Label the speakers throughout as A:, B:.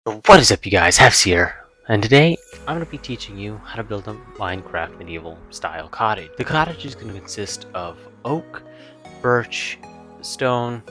A: What is up, you guys? Hefs here, and today I'm going to be teaching you how to build a Minecraft medieval style cottage. The cottage is going to consist of oak, birch, stone,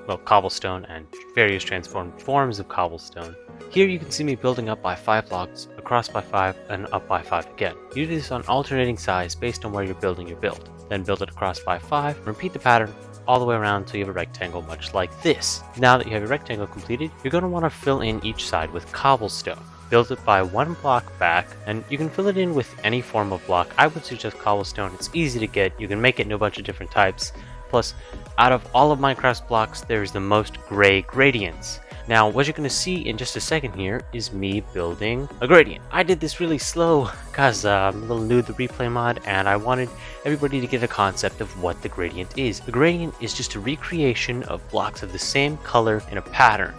A: well, cobblestone, and various transformed forms of cobblestone. Here you can see me building up by 5 blocks, across by 5, and up by 5 again. You do this on alternating size based on where you're building your build. Then build it across by 5, and repeat the pattern all the way around until you have a rectangle much like this. Now that you have your rectangle completed, you're going to want to fill in each side with cobblestone. Build it by 1 block back, and you can fill it in with any form of block. I would suggest cobblestone. It's easy to get. You can make it in a bunch of different types. Plus, out of all of Minecraft's blocks, there's the most gray gradients. Now, what you're going to see in just a second here is me building a gradient. I did this really slow because I'm a little new to the replay mod, and I wanted everybody to get a concept of what the gradient is. The gradient is just a recreation of blocks of the same color in a pattern.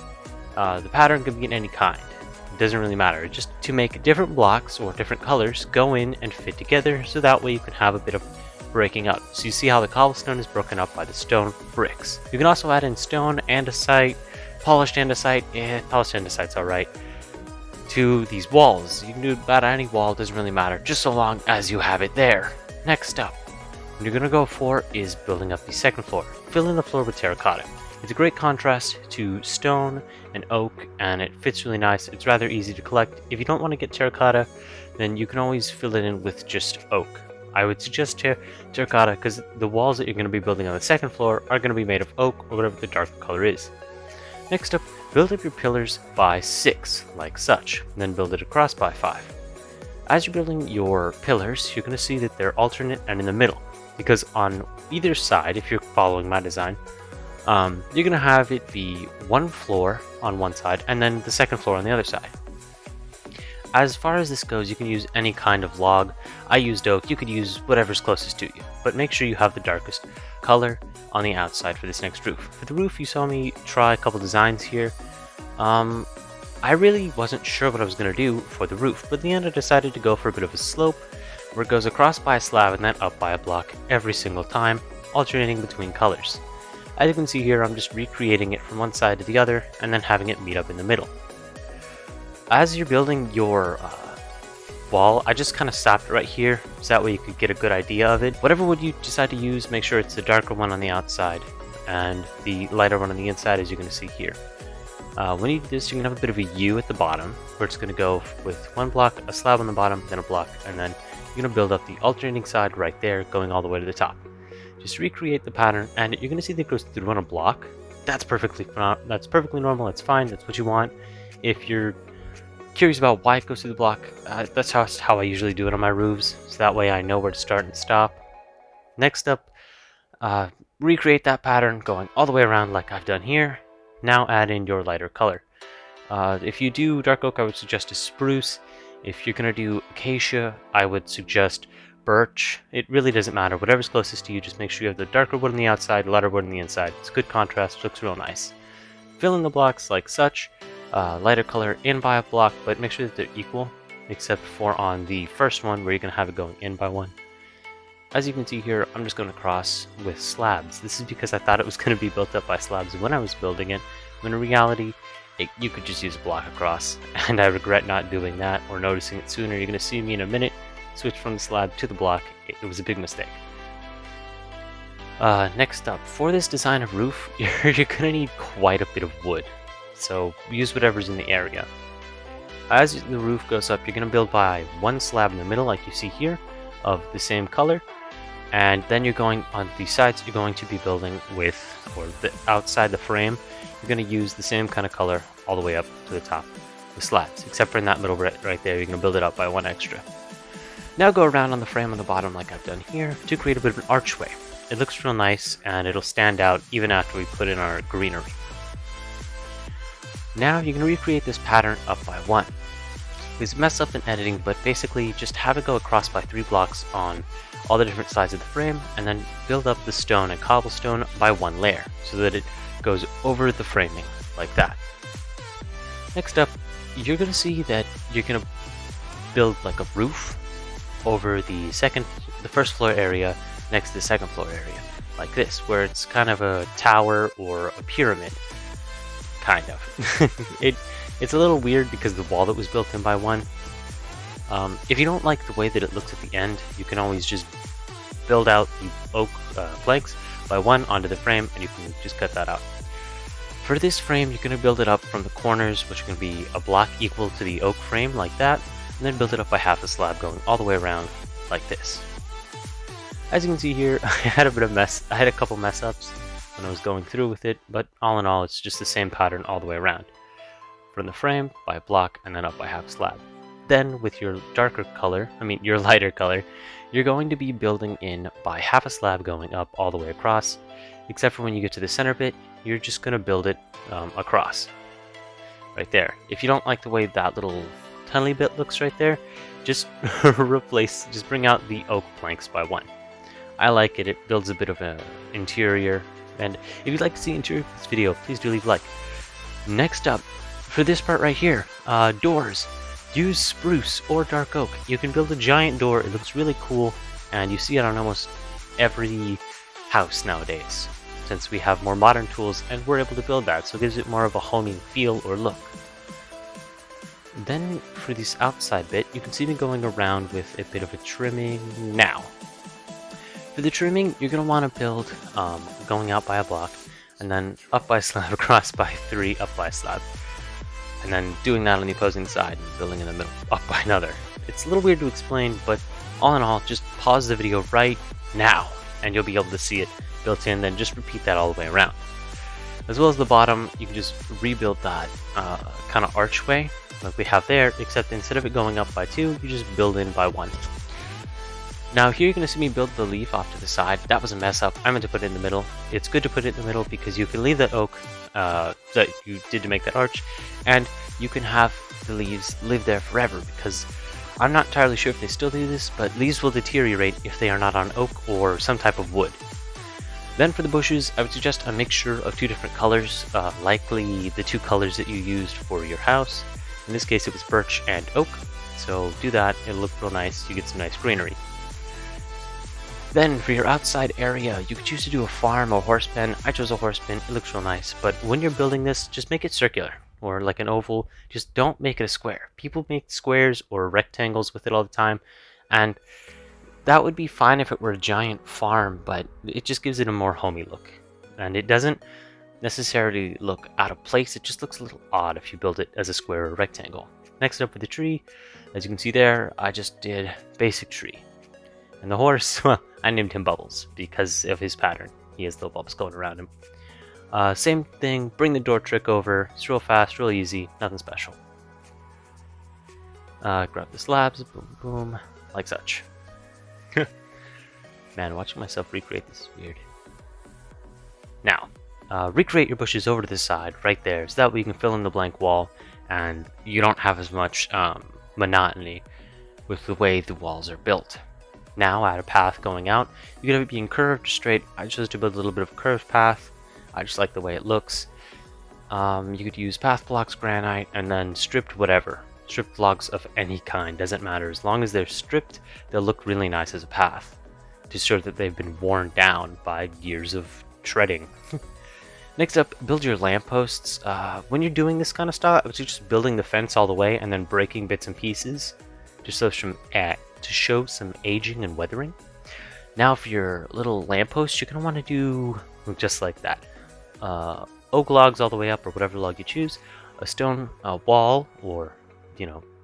A: The pattern can be in any kind. It doesn't really matter. It's just to make different blocks or different colors go in and fit together, so that way you can have a bit of breaking up. So you see how the cobblestone is broken up by the stone bricks. You can also add in stone, andesite, polished andesite, polished andesite's alright, to these walls. You can do about any wall, it doesn't really matter, just so long as you have it there. Next up, what you're going to go for is building up the second floor. Fill in the floor with terracotta. It's a great contrast to stone and oak, and it fits really nice. It's rather easy to collect. If you don't want to get terracotta, then you can always fill it in with just oak. I would suggest terracotta because the walls that you're going to be building on the second floor are going to be made of oak or whatever the dark color is. Next up, build up your pillars by 6, like such, and then build it across by 5. As you're building your pillars, you're going to see that they're alternate and in the middle, because on either side, if you're following my design, you're going to have it be one floor on one side, and then the second floor on the other side. As far as this goes, you can use any kind of log. I used oak, you could use whatever's closest to you, but make sure you have the darkest color on the outside for this next roof. For the roof, you saw me try a couple designs here. I really wasn't sure what I was going to do for the roof, but in the end I decided to go for a bit of a slope, where it goes across by a slab and then up by a block every single time, alternating between colors. As you can see here, I'm just recreating it from one side to the other, and then having it meet up in the middle. As you're building your wall, I just kind of stopped right here, so that way you could get a good idea of it. Whatever wood you decide to use, make sure it's the darker one on the outside and the lighter one on the inside, as you're going to see here. When you do this, you're going to have a bit of a U at the bottom, where it's going to go with one block, a slab on the bottom, then a block, and then you're going to build up the alternating side right there, going all the way to the top. Just recreate the pattern, and you're going to see that it goes through on a block. That's perfectly normal, that's fine, that's what you want. If you're curious about why it goes through the block, that's how I usually do it on my roofs, so that way I know where to start and stop. Next up, recreate that pattern going all the way around like I've done here. Now add in your lighter color. If you do dark oak, I would suggest a spruce. If you're going to do acacia, I would suggest birch. It really doesn't matter, whatever's closest to you, just make sure you have the darker wood on the outside, lighter wood on the inside. It's good contrast, looks real nice. Fill in the blocks like such. Lighter color in by a block, but make sure that they're equal, except for on the first one where you're going to have it going in by 1. As you can see here, I'm just going to cross with slabs. This is because I thought it was going to be built up by slabs when I was building it, when in reality, you could just use a block across, and I regret not doing that or noticing it sooner. You're going to see me in a minute switch from the slab to the block. It was a big mistake. Next up, for this design of roof, you're going to need quite a bit of wood. So use whatever's in the area. As the roof goes up, you're going to build by one slab in the middle, like you see here, of the same color. And then you're going on the sides, you're going to be building with, or the outside the frame, you're going to use the same kind of color all the way up to the top of the slabs. Except for in that middle right there, you're going to build it up by 1 extra. Now go around on the frame on the bottom like I've done here to create a bit of an archway. It looks real nice, and it'll stand out even after we put in our greenery. Now you can recreate this pattern up by 1. Please mess up in editing, but basically just have it go across by 3 blocks on all the different sides of the frame, and then build up the stone and cobblestone by 1 layer, so that it goes over the framing, like that. Next up, you're going to see that you're going to build like a roof over the first floor area next to the second floor area, like this, where it's kind of a tower or a pyramid. Kind of. It's a little weird because the wall that was built in by one. If you don't like the way that it looks at the end, you can always just build out the oak planks by one onto the frame, and you can just cut that out. For this frame, you're going to build it up from the corners, which are going to be a block equal to the oak frame, like that, and then build it up by half a slab going all the way around, like this. As you can see here, I had a couple mess ups when I was going through with it, but all in all, it's just the same pattern all the way around. From the frame, by a block, and then up by half a slab. Then, with your your lighter color, you're going to be building in by half a slab going up all the way across, except for when you get to the center bit, you're just going to build it across. Right there. If you don't like the way that little tunnely bit looks right there, just just bring out the oak planks by one. I like it, it builds a bit of an interior, and if you'd like to see the interior of this video, please do leave a like. Next up, for this part right here, doors. Use spruce or dark oak. You can build a giant door, it looks really cool, and you see it on almost every house nowadays, since we have more modern tools and we're able to build that, so it gives it more of a homey feel or look. Then for this outside bit, you can see me going around with a bit of a trimming now. For the trimming, you're going to want to build going out by a block, and then up by a slab, across by 3, up by a slab. And then doing that on the opposing side and building in the middle, up by another. It's a little weird to explain, but all in all, just pause the video right now, and you'll be able to see it built in, then just repeat that all the way around. As well as the bottom, you can just rebuild that kind of archway, like we have there, except instead of it going up by 2, you just build in by 1. Now here you're going to see me build the leaf off to the side. That was a mess up. I meant to put it in the middle. It's good to put it in the middle because you can leave that oak that you did to make that arch, and you can have the leaves live there forever, because I'm not entirely sure if they still do this, but leaves will deteriorate if they are not on oak or some type of wood. Then for the bushes, I would suggest a mixture of 2 different colors, likely the 2 colors that you used for your house. In this case it was birch and oak, so do that, it'll look real nice, you get some nice greenery. Then for your outside area, you could choose to do a farm or horse pen. I chose a horse pen, it looks real nice, but when you're building this, just make it circular, or like an oval, just don't make it a square. People make squares or rectangles with it all the time, and that would be fine if it were a giant farm, but it just gives it a more homey look. And it doesn't necessarily look out of place, it just looks a little odd if you build it as a square or a rectangle. Next up for the tree, as you can see there, I just did basic tree. And the horse, well, I named him Bubbles because of his pattern. He has little bubbles going around him. Same thing, bring the door trick over. It's real fast, real easy, nothing special. Grab the slabs, boom, boom, like such. Man, watching myself recreate this is weird. Now, recreate your bushes over to the side, right there, so that way you can fill in the blank wall, and you don't have as much monotony with the way the walls are built. Now add a path going out. You could have it being curved, straight. I chose to build a little bit of a curved path. I just like the way it looks. You could use path blocks, granite, and then stripped whatever. Stripped blocks of any kind, doesn't matter. As long as they're stripped, they'll look really nice as a path, to show that they've been worn down by years of treading. Next up, build your lampposts. When you're doing this kind of stuff, I was just building the fence all the way and then breaking bits and pieces, just so to show some aging and weathering. Now for your little lamppost, you're going to want to do just like that. Oak logs all the way up, or whatever log you choose, a stone wall, or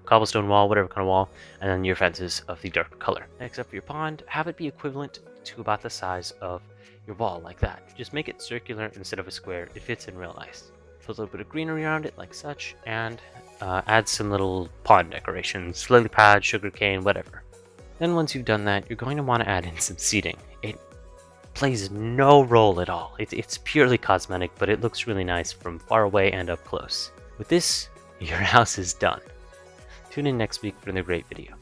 A: cobblestone wall, whatever kind of wall, and then your fences of the darker color. Next up for your pond, have it be equivalent to about the size of your wall, like that. Just make it circular instead of a square. It fits in real nice. Put a little bit of greenery around it, like such, and add some little pond decorations, lily pad, sugarcane, whatever. Then once you've done that, you're going to want to add in some seating. It plays no role at all. It's purely cosmetic, but it looks really nice from far away and up close. With this, your house is done. Tune in next week for another great video.